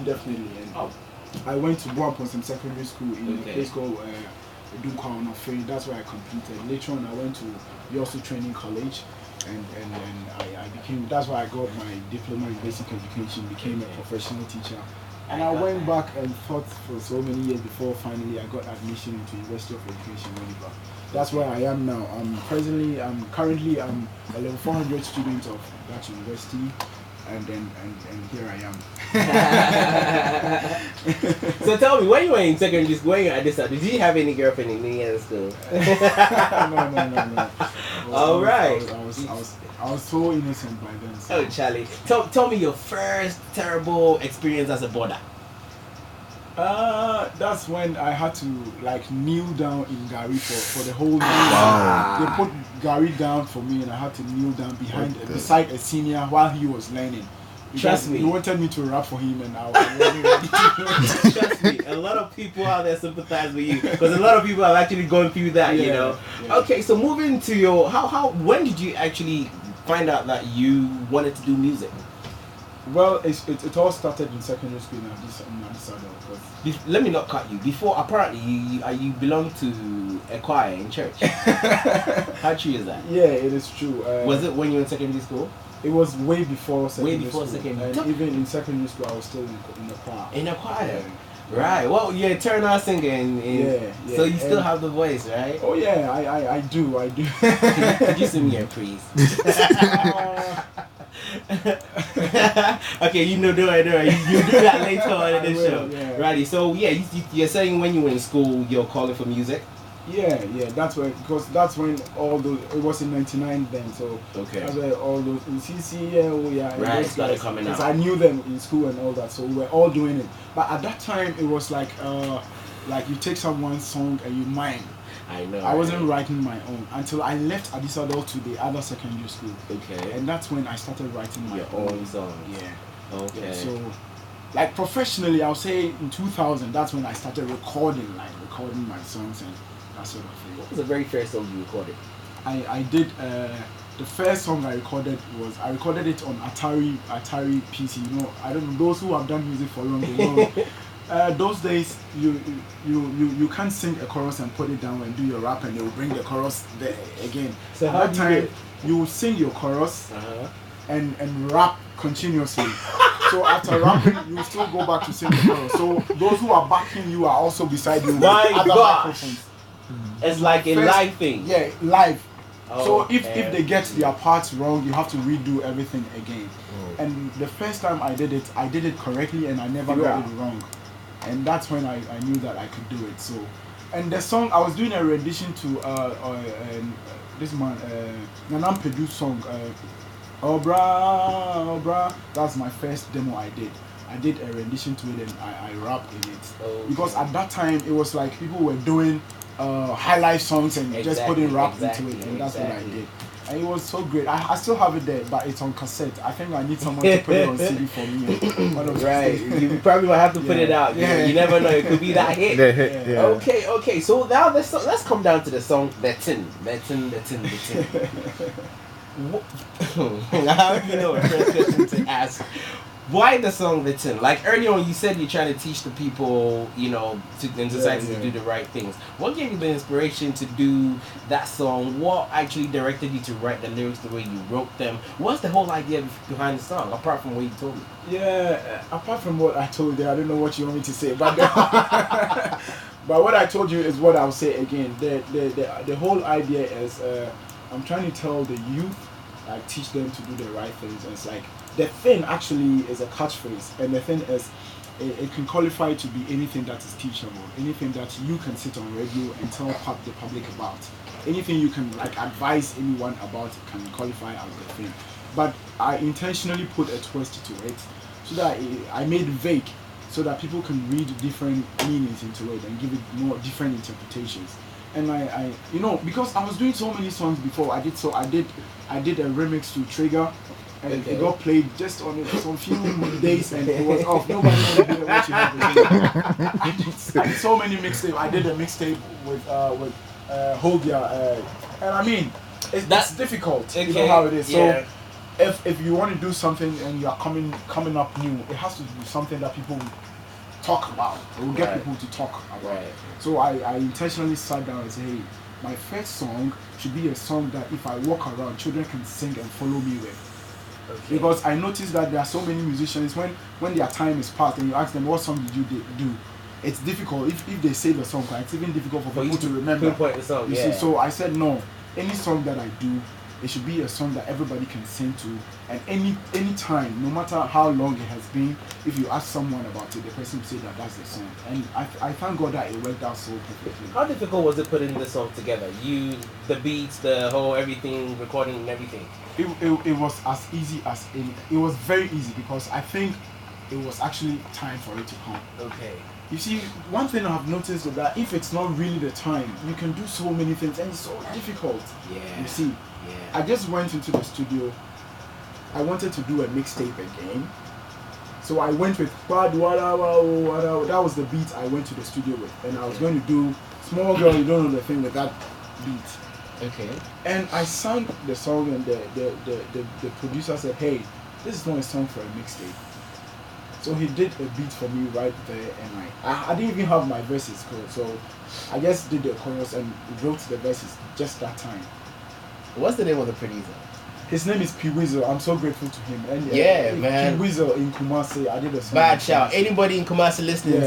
definitely. And I went to Boaponsom Secondary School in a place called That's where I completed. Later on, I went to Yosu Training College, and I became. That's where I got my diploma in basic education. Became a professional teacher. And I went back and fought for so many years before finally I got admission into University of Education Winnipeg. That's where I am now. I'm currently a level 400 student of that university, and here I am. So tell me, when you were in secondary school, when you were at this, did you have any girlfriend in any other school? No. All right. I was so innocent by then. So. Oh, Charlie. Tell me your first terrible experience as a boarder. That's when I had to kneel down in Gary for the whole day. Wow. They put Gary down for me, and I had to kneel down beside a senior while he was learning. Trust me. He wanted me to rap for him, and I wasn't ready to. Trust me, a lot of people out there sympathize with you because a lot of people have actually gone through that. You know. Yeah. Okay, so moving to your when did you actually find out that you wanted to do music? Well, it all started in secondary school in Addis Ababa. Let me not cut you. Before, apparently, you belong to a choir in church. How true is that? Yeah, it is true. Was it when you were in secondary school? It was way before secondary school. And even in secondary school, I was still in the choir. In a choir? Yeah. Right. Well, you're a turn-out singer. Yeah. So you still have the voice, right? Oh, yeah, I do. Could you sing me a praise? Okay, don't worry. You do that later on in the show. Yeah. Righty. So, you're saying when you were in school, you're calling for music? Yeah, that's when all those, it was in 99 then, so that's where all those in CC, right, started coming out. I knew them in school and all that, so we were all doing it. But at that time, it was like you take someone's song and you mime. I know. I wasn't writing my own until I left Addis Ababa to the other secondary school. Okay. And that's when I started writing my own songs. Yeah. Okay. Yeah, so, professionally, I'll say in 2000, that's when I started recording my songs and that sort of thing. What was the very first song you recorded? I did. The first song I recorded it on Atari PC. You know, I don't know, those who have done music for long, they know. Those days, you can't sing a chorus and put it down and do your rap, and they will bring the chorus there again. So at that time, you will sing your chorus and rap continuously. So after rapping, you still go back to sing the chorus. So those who are backing you are also beside you. My gosh! It's like a live thing. Yeah, live. So if they get their parts wrong, you have to redo everything again. And the first time I did it correctly, and I never got it wrong. And that's when I knew that I could do it. So, and the song I was doing a rendition to this man Nanam Pedu's song Obra. That's my first demo I did. I did a rendition to it and I rapped in it. Because at that time it was like people were doing high life songs and just putting rap into it, and that's what I did. And it was so great. I still have it there, but it's on cassette. I think I need someone to put it on CD for me. Right. You probably will have to put it out. Yeah. You never know. It could be that hit. Yeah. Okay. So now let's come down to the song The Tin. The Tin. Now you know a first question to ask. Why the song The Tin? Like earlier on, you said you're trying to teach the people, in society to do the right things. What gave you the inspiration to do that song? What actually directed you to write the lyrics the way you wrote them? What's the whole idea behind the song, apart from what you told me? Yeah, apart from what I told you, I don't know what you want me to say, but but what I told you is what I'll say again. The whole idea is I'm trying to tell the youth, teach them to do the right things. And it's like, the thing actually is a catchphrase, and the thing is, it can qualify to be anything that is teachable, anything that you can sit on radio and tell the public about, anything you can advise anyone about can qualify as the thing. But I intentionally put a twist to it, so that I made it vague, so that people can read different meanings into it and give it more different interpretations. And I because I was doing so many songs before, I did a remix to Trigger. And it got played just on some few days, and it was off. Nobody wanted to hear what you had to do. I did so many mixtapes. I did a mixtape with Hobia, and I mean, it's difficult. You know how it is. So if you want to do something and you are coming up new, it has to be something that people will talk about. It will get people to talk about. Right. So I intentionally sat down and said, hey, my first song should be a song that if I walk around, children can sing and follow me with. Okay. Because I noticed that there are so many musicians, when their time is past and you ask them what song did you do, it's difficult. If they say the song, it's even difficult for people to remember. The song, you see, so I said no. Any song that I do, it should be a song that everybody can sing to, and any time, no matter how long it has been, if you ask someone about it, the person will say that that's the song. And I thank God that it worked out so perfectly. How difficult was it putting the song together? The beats, the whole everything, recording and everything? It was as easy as any. It was very easy because I think it was actually time for it to come. Okay. You see, one thing I've noticed is that if it's not really the time, you can do so many things and it's so difficult. Yeah. You see, I just went into the studio. I wanted to do a mixtape again. So I went with that was the beat I went to the studio with. And I was going to do Small Girl, You Don't Know the Thing with that beat. Okay. And I sang the song and the producer said, hey, this is not a song for a mixtape. So he did a beat for me right there, and I didn't even have my verses called, so I just did the chorus and wrote the verses just that time. What's the name of the producer? His name is P Weasel. I'm so grateful to him. And man. P Weasel in Kumasi, I did a song. Bad shout. Anybody in Kumasi listening,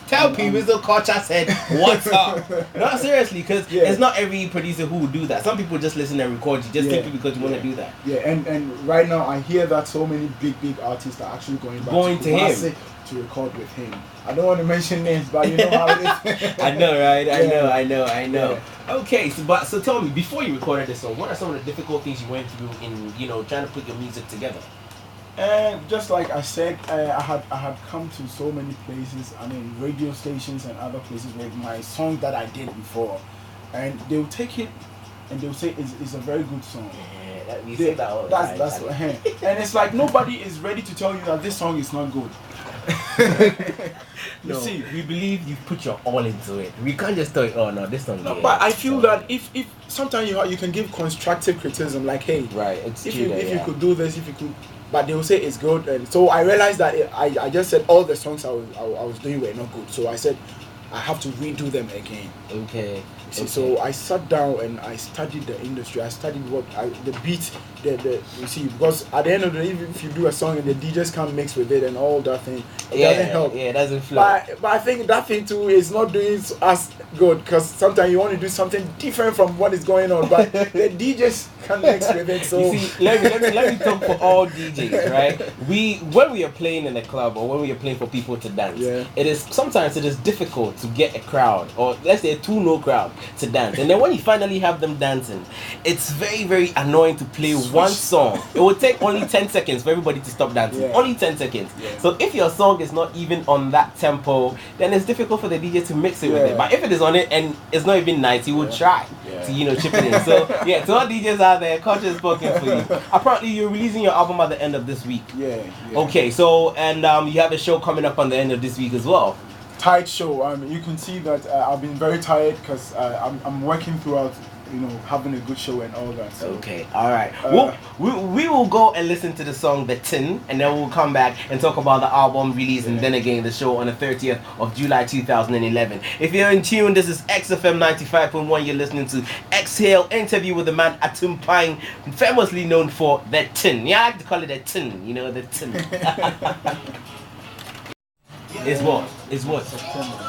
tell P Weasel Culture said what's up. No, seriously, because it's not every producer who would do that. Some people just listen and record you just simply because you want to do that. Yeah, and right now I hear that so many big artists are actually going back to Kumasi to record with him. I don't want to mention names, but you know how it is. I know, right? I know. Yeah. Okay, so tell me, before you recorded this song, what are some of the difficult things you went through in trying to put your music together? Just like I said, I had come to so many places. I mean, radio stations and other places with my song that I did before, and they will take it and they will say it's a very good song. You say that all the time. That's and it's like nobody is ready to tell you that this song is not good. You see, we believe you put your all into it. We can't just tell you, oh no, this song. No, but I feel that if sometimes you can give constructive criticism, like, hey, right, it's if you could do this, if you could, but they will say it's good. And so I realized that I just said all the songs I was doing were not good. So I said I have to redo them again. Okay. So I sat down and I studied the industry. I studied the beat, you see, because at the end of the day, if you do a song and the DJs can't mix with it and all that thing, it doesn't help. Yeah, it doesn't flow. But I think that thing too is not doing as good because sometimes you want to do something different from what is going on, but the DJs can't mix with it. So you see, let me talk for all DJs, right? When we are playing in a club or when we are playing for people to dance, sometimes it is difficult to get a crowd, or let's say a 2-no crowd, to dance. And then when you finally have them dancing, it's very, very annoying to play one song. It will take only 10 seconds for everybody to stop dancing. Only 10 seconds. So if your song is not even on that tempo, then it's difficult for the DJ to mix it with it. But if it is on it and it's not even nice, he will try to chip it in. So to all DJs out there, culture is spoken for you. Apparently you're releasing your album at the end of this week. Okay, so and you have a show coming up on the end of this week as well. Tight show. You can see that I've been very tired because I'm working throughout, having a good show and all that. So. Okay, all right. We will go and listen to the song The Tin, and then we'll come back and talk about the album release and then again the show on the 30th of July 2011. If you're in tune, this is XFM 95.1. You're listening to Exhale interview with the man Atumpan, famously known for The Tin. Yeah, I like to call it The Tin. The Tin. It's what?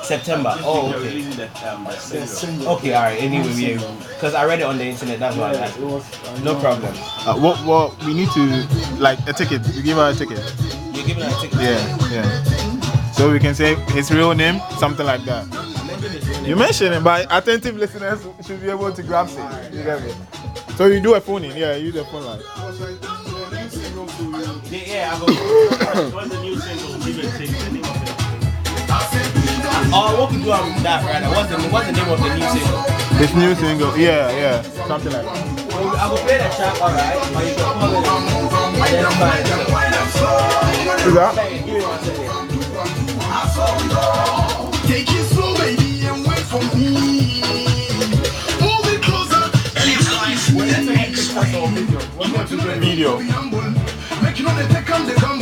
September. Oh, okay. Okay, alright. Anyway, because I read it on the internet. That's why I asked. No problem. What we need to, like, a ticket. You give her a ticket. You're giving her a ticket. Yeah. So we can say his real name, something like that. You mentioned it, but attentive listeners should be able to grasp it. You get me? So you do a phone in. Yeah, you do a phone line. Yeah, I go. What's the new single? What we do with that, rather? What's the name of the new single? This new single, yeah, something like that. I will play the track, alright, but you can call it identify it. Who's that? Give me 1 second. Take it slow, baby, and wait for me. Move it closer. Video. know they take 'em, they come